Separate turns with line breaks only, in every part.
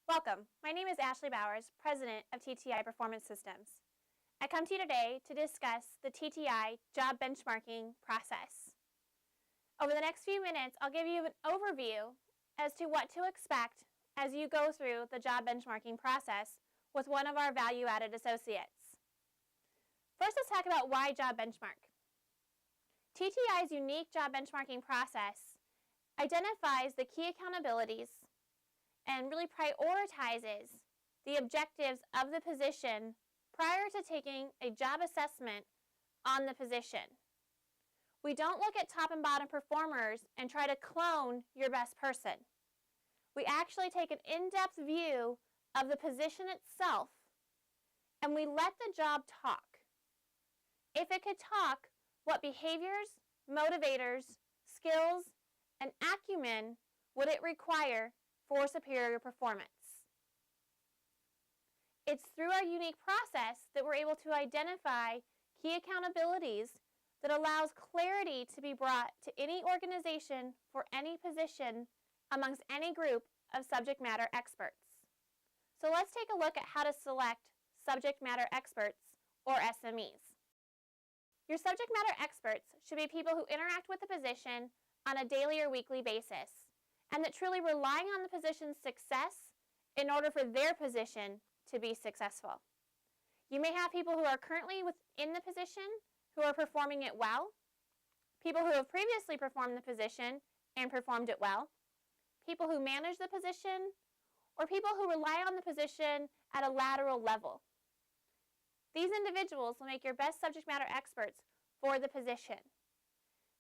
Welcome. My name is Ashley Bowers, President of TTI Performance Systems. I come to you today to discuss the TTI Job Benchmarking Process. Over the next few minutes, I'll give you an overview as to what to expect as you go through the job benchmarking process with one of our value-added associates. First, let's talk about why job benchmark. TTI's unique job benchmarking process identifies the key accountabilities and really prioritizes the objectives of the position prior to taking a job assessment on the position. We don't look at top and bottom performers and try to clone your best person. We actually take an in-depth view of the position itself, and we let the job talk. If it could talk, what behaviors, motivators, skills, and acumen would it require for superior performance? It's through our unique process that we're able to identify key accountabilities that allows clarity to be brought to any organization for any position amongst any group of subject matter experts. So let's take a look at how to select subject matter experts, or SMEs. Your subject matter experts should be people who interact with the position on a daily or weekly basis, and that truly relying on the position's success in order for their position to be successful. You may have people who are currently within the position who are performing it well, people who have previously performed the position and performed it well, people who manage the position, or people who rely on the position at a lateral level. These individuals will make your best subject matter experts for the position.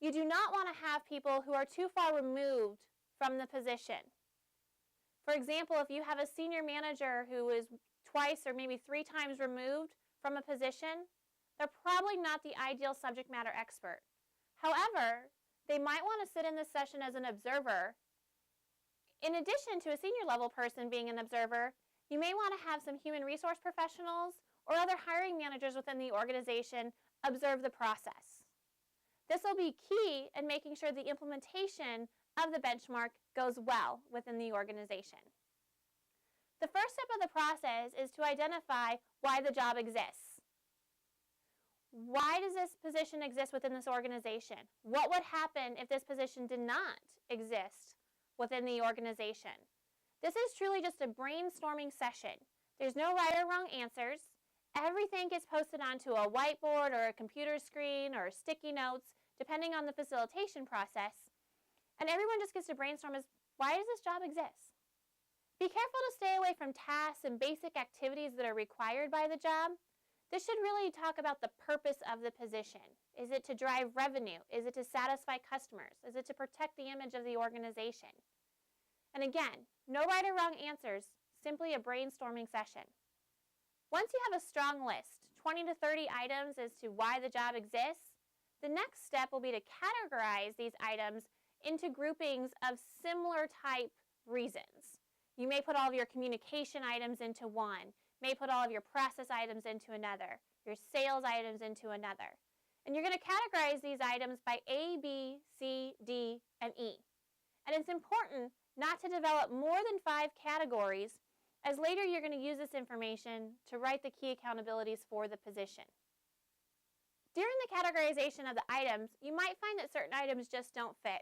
You do not want to have people who are too far removed from the position. For example, if you have a senior manager who is twice or maybe 3 times removed from a position, they're probably not the ideal subject matter expert. However, they might want to sit in this session as an observer. In addition to a senior level person being an observer, you may want to have some human resource professionals or other hiring managers within the organization observe the process. This will be key in making sure the implementation of the benchmark goes well within the organization. The first step of the process is to identify why the job exists. Why does this position exist within this organization? What would happen if this position did not exist within the organization? This is truly just a brainstorming session. There's no right or wrong answers. Everything gets posted onto a whiteboard or a computer screen or sticky notes, depending on the facilitation process. And everyone just gets to brainstorm as, why does this job exist? Be careful to stay away from tasks and basic activities that are required by the job. This should really talk about the purpose of the position. Is it to drive revenue? Is it to satisfy customers? Is it to protect the image of the organization? And again, no right or wrong answers, simply a brainstorming session. Once you have a strong list, 20 to 30 items as to why the job exists, the next step will be to categorize these items into groupings of similar type reasons. You may put all of your communication items into one, may put all of your process items into another, your sales items into another. And you're going to categorize these items by A, B, C, D, and E. And it's important not to develop more than 5 categories, as later you're going to use this information to write the key accountabilities for the position. During the categorization of the items, you might find that certain items just don't fit.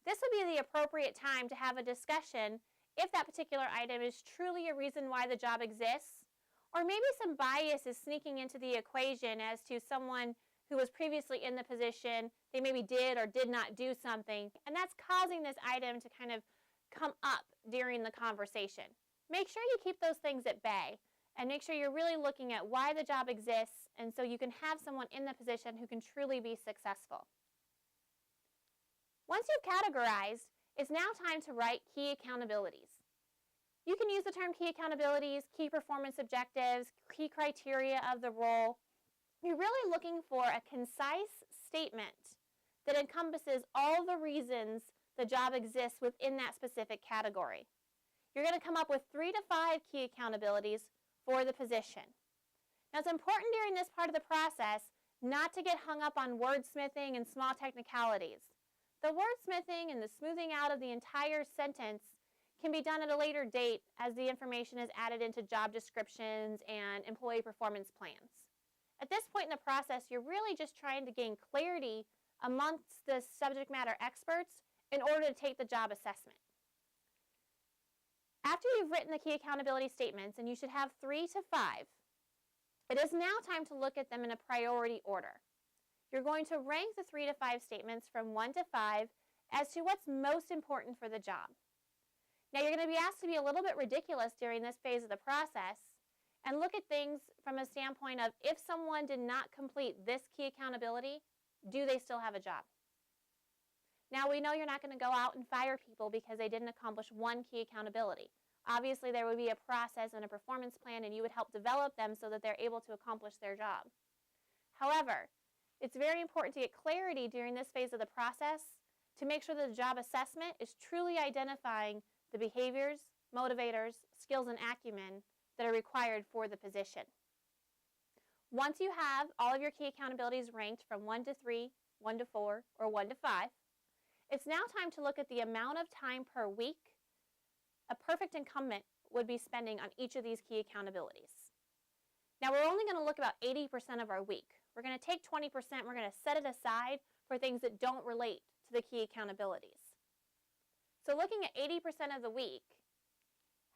This would be the appropriate time to have a discussion if that particular item is truly a reason why the job exists, or maybe some bias is sneaking into the equation as to someone who was previously in the position, they maybe did or did not do something, and that's causing this item to kind of come up during the conversation. Make sure you keep those things at bay and make sure you're really looking at why the job exists, and so you can have someone in the position who can truly be successful. Once you've categorized, it's now time to write key accountabilities. You can use the term key accountabilities, key performance objectives, key criteria of the role. You're really looking for a concise statement that encompasses all the reasons the job exists within that specific category. You're going to come up with 3 to 5 key accountabilities for the position. Now, it's important during this part of the process not to get hung up on wordsmithing and small technicalities. The wordsmithing and the smoothing out of the entire sentence can be done at a later date as the information is added into job descriptions and employee performance plans. At this point in the process, you're really just trying to gain clarity amongst the subject matter experts in order to take the job assessment. After you've written the key accountability statements, and you should have 3 to 5, it is now time to look at them in a priority order. You're going to rank the 3 to 5 statements from 1 to 5 as to what's most important for the job. Now, you're going to be asked to be a little bit ridiculous during this phase of the process and look at things from a standpoint of, if someone did not complete this key accountability, do they still have a job? Now, we know you're not going to go out and fire people because they didn't accomplish one key accountability. Obviously, there would be a process and a performance plan, and you would help develop them so that they're able to accomplish their job. However, it's very important to get clarity during this phase of the process to make sure that the job assessment is truly identifying the behaviors, motivators, skills, and acumen that are required for the position. Once you have all of your key accountabilities ranked from 1 to 3, 1 to 4, or 1 to 5, it's now time to look at the amount of time per week a perfect incumbent would be spending on each of these key accountabilities. Now, we're only going to look about 80% of our week. We're going to take 20%, we're going to set it aside for things that don't relate to the key accountabilities. So looking at 80% of the week,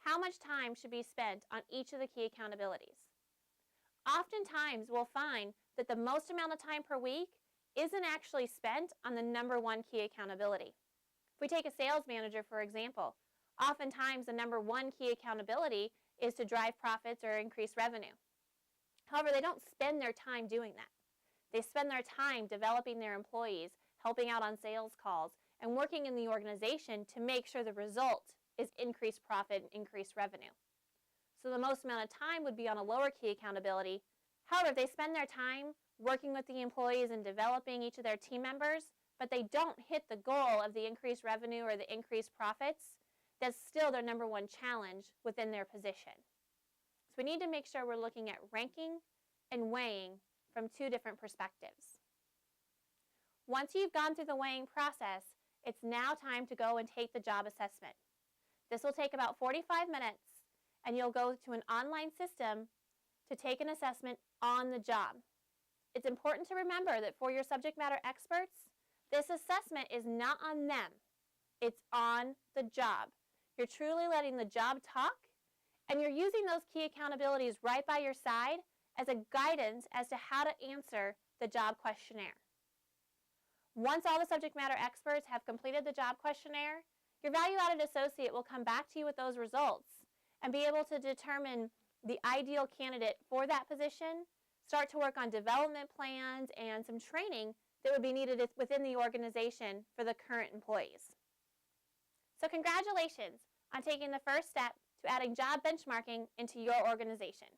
how much time should be spent on each of the key accountabilities? Oftentimes, we'll find that the most amount of time per week isn't actually spent on the number one key accountability. If we take a sales manager, for example, oftentimes the number one key accountability is to drive profits or increase revenue. However, they don't spend their time doing that. They spend their time developing their employees, helping out on sales calls, and working in the organization to make sure the result is increased profit and increased revenue. So the most amount of time would be on a lower key accountability. However, if they spend their time working with the employees and developing each of their team members, but they don't hit the goal of the increased revenue or the increased profits, that's still their number one challenge within their position. So we need to make sure we're looking at ranking and weighing from two different perspectives. Once you've gone through the weighing process, it's now time to go and take the job assessment. This will take about 45 minutes, and you'll go to an online system to take an assessment on the job. It's important to remember that for your subject matter experts, this assessment is not on them. It's on the job. You're truly letting the job talk, and you're using those key accountabilities right by your side as a guidance as to how to answer the job questionnaire. Once all the subject matter experts have completed the job questionnaire, your value-added associate will come back to you with those results and be able to determine the ideal candidate for that position, start to work on development plans and some training that would be needed within the organization for the current employees. So congratulations on taking the first step to adding job benchmarking into your organization.